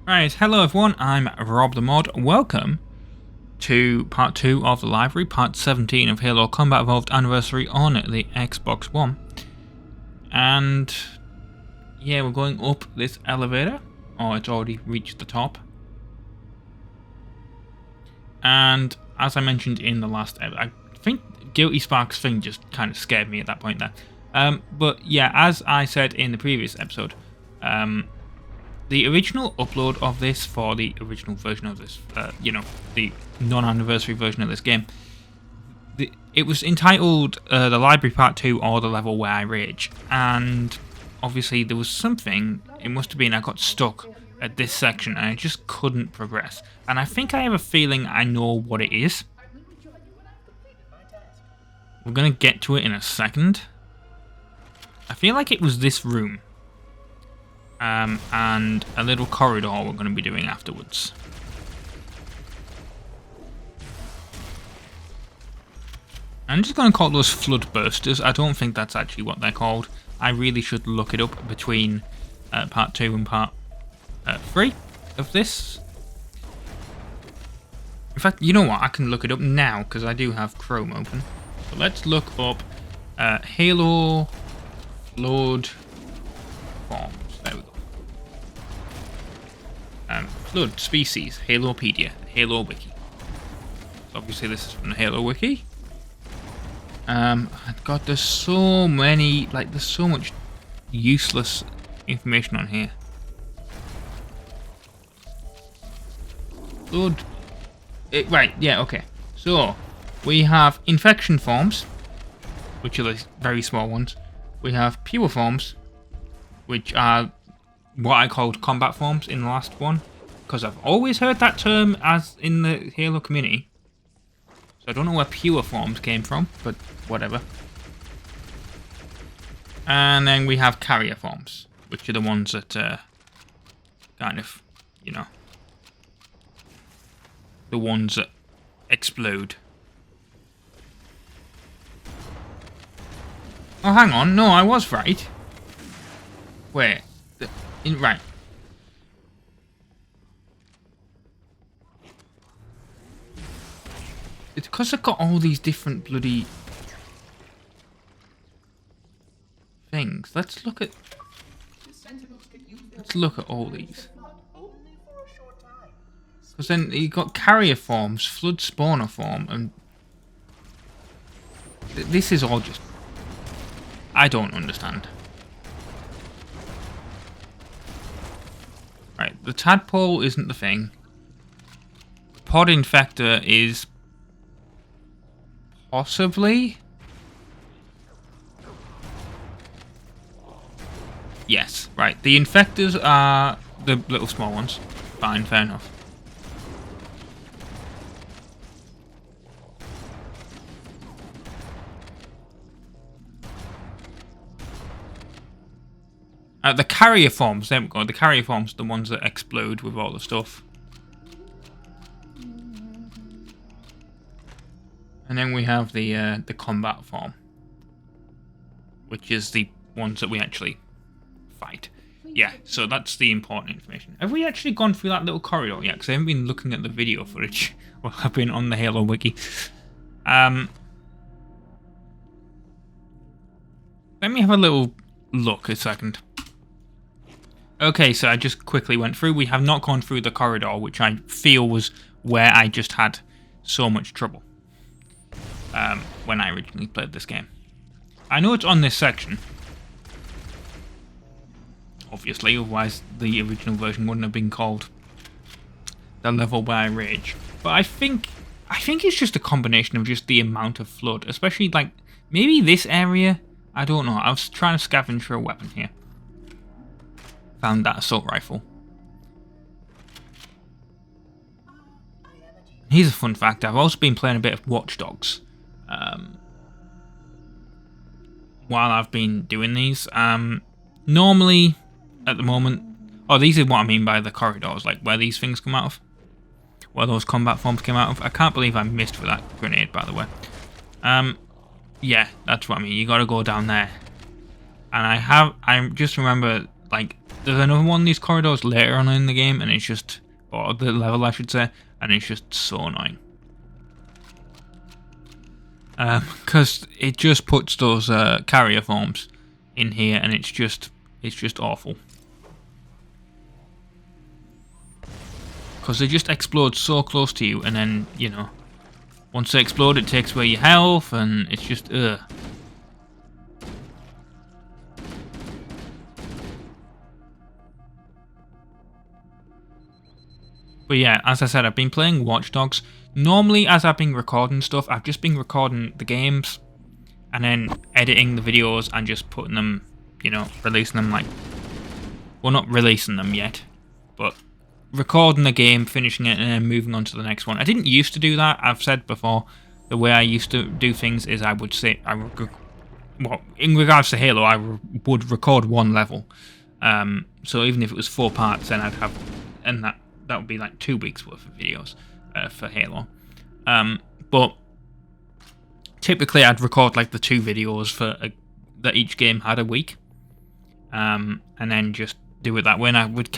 Right, hello everyone, I'm RobtheMod. Welcome to part 2 of the library, part 17 of Halo Combat Evolved Anniversary on the Xbox One. And yeah, we're going up this elevator. Oh, it's already reached the top. And as I mentioned in the last episode, I think Guilty Spark's thing just kind of scared me at that point there. But yeah, as I said in the previous episode, the original upload of this for the original version of this, the non-anniversary version of this game, it was entitled The Library Part 2 or The Level Where I Rage. And obviously there was something, it must have been I got stuck at this section and I just couldn't progress. And I think I have a feeling I know what it is. We're going to get to it in a second. I feel like it was this room. And a little corridor we're going to be doing afterwards. I'm just going to call those flood bursters. I don't think that's actually what they're called. I really should look it up between part 2 and part 3 of this. In fact, you know what? I can look it up now because I do have Chrome open. So let's look up Halo Flood Forms. There we go. Flood species, Halopedia, Halo Wiki. So obviously this is from the Halo Wiki. God, there's so many, there's so much useless information on here. Flood. Right, yeah, okay. So, we have infection forms, which are the very small ones. We have pure forms, which are what I called combat forms in the last one, because I've always heard that term as in the Halo community. So I don't know where pure forms came from, but whatever. And then we have carrier forms, which are the ones that kind of, the ones that explode. Oh, hang on, no, I was right. Wait, right. It's because I've got all these different bloody things. Let's look at all these. Because then you got carrier forms, flood spawner form, and this is all just, I don't understand. Right, the tadpole isn't the thing. Pod infector is possibly? Yes, right. The infectors are the little small ones. Fine, fair enough. The carrier forms, there we go. The carrier forms are the ones that explode with all the stuff. And then we have the combat form, which is the ones that we actually fight. Yeah, so that's the important information. Have we actually gone through that little corridor yet? Because I haven't been looking at the video footage while I've been on the Halo Wiki. Let me have a little look a second. Okay, so I just quickly went through. We have not gone through the corridor, which I feel was where I just had so much trouble. When I originally played this game. I know it's on this section. Obviously, otherwise the original version wouldn't have been called The Level Where I Rage. But I think it's just a combination of just the amount of flood. Especially, maybe this area? I don't know. I was trying to scavenge for a weapon here. Found that assault rifle. Here's a fun fact. I've also been playing a bit of Watch Dogs. While I've been doing these, normally at the moment, these are what I mean by the corridors, where these things come out of, where those combat forms came out of. I can't believe I missed with that grenade, by the way. Yeah, that's what I mean. You got to go down there, and I just remember there's another one of these corridors later on in the game, and it's just, or the level I should say, and it's just so annoying. Because it just puts those carrier forms in here, and it's just awful. Because they just explode so close to you, and then, you know, once they explode, it takes away your health, and it's just, ugh. But yeah, as I said, I've been playing Watch Dogs. Normally, as I've been recording stuff, I've just been recording the games and then editing the videos and just putting them, you know, releasing them like... Well, not releasing them yet, but recording the game, finishing it, and then moving on to the next one. I didn't used to do that. I've said before, the way I used to do things is I would say... well, in regards to Halo, I would record one level. So even if it was 4 parts, then I'd have... And that would be like 2 weeks worth of videos for Halo. But typically I'd record like the 2 videos for that each game had a week. And then just do it that way. And I would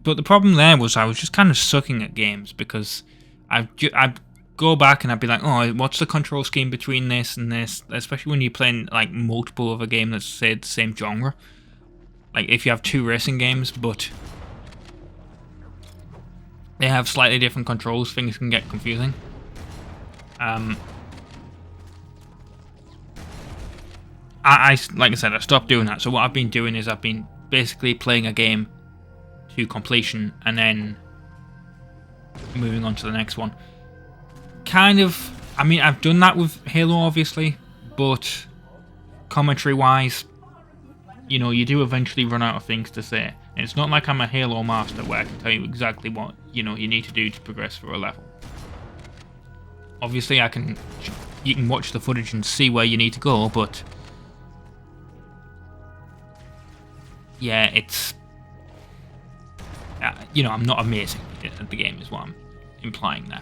but the problem there was I was just kind of sucking at games, because I'd go back and I'd be like, oh, what's the control scheme between this and this? Especially when you're playing like multiple of a game that's, say, the same genre. Like if you have 2 racing games, but they have slightly different controls, things can get confusing. Like I said, I stopped doing that. So what I've been doing is I've been basically playing a game to completion and then moving on to the next one. Kind of, I mean, I've done that with Halo, obviously, but commentary-wise, you know, you do eventually run out of things to say. And it's not like I'm a Halo master where I can tell you exactly what, you know, you need to do to progress through a level. Obviously, you can watch the footage and see where you need to go, but yeah, it's, you know, I'm not amazing at the game is what I'm implying there.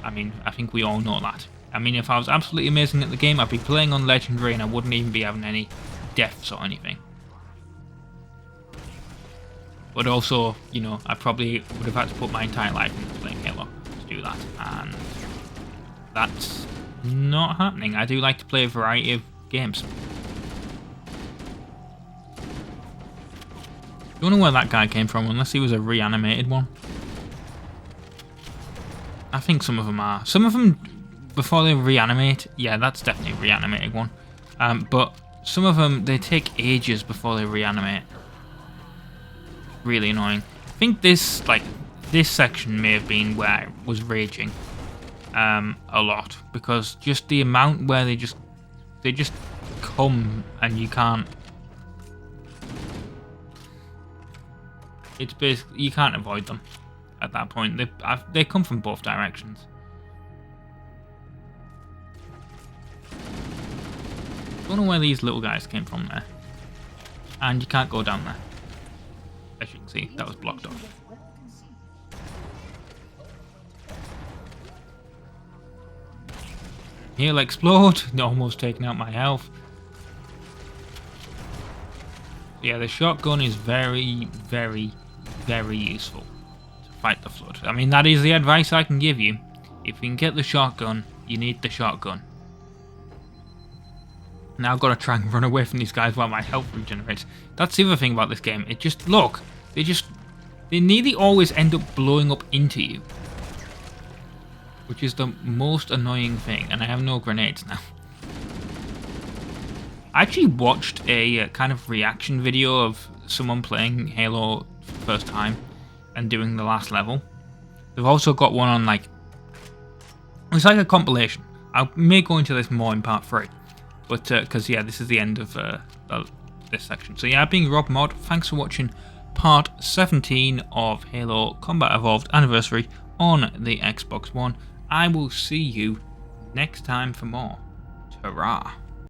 I mean, I think we all know that. I mean, if I was absolutely amazing at the game, I'd be playing on Legendary and I wouldn't even be having any deaths or anything. But also, you know, I probably would have had to put my entire life into playing Halo to do that, and that's not happening. I do like to play a variety of games. Don't know where that guy came from, unless he was a reanimated one. I think some of them are. Some of them, before they reanimate, yeah, that's definitely a reanimated one. But some of them, they take ages before they reanimate. Really annoying. I think this section may have been where I was raging a lot, because just the amount where they just come and you can't. It's basically, you can't avoid them at that point. They come from both directions. Don't know where these little guys came from there, and you can't go down there. As you can see, that was blocked off. He'll explode. Almost taking out my health. Yeah, the shotgun is very, very, very useful to fight the Flood. I mean, that is the advice I can give you. If you can get the shotgun, you need the shotgun. Now I've got to try and run away from these guys while my health regenerates. That's the other thing about this game. It just, look, they nearly always end up blowing up into you, which is the most annoying thing. And I have no grenades now. I actually watched a kind of reaction video of someone playing Halo for the first time and doing the last level. They've also got one on, like, it's like a compilation. I may go into this more in part 3, but because yeah, this is the end of this section. So yeah, I've been RobtheMod. Thanks for watching part 17 of Halo Combat Evolved Anniversary on the Xbox One. I will see you next time for more. Ta-ra.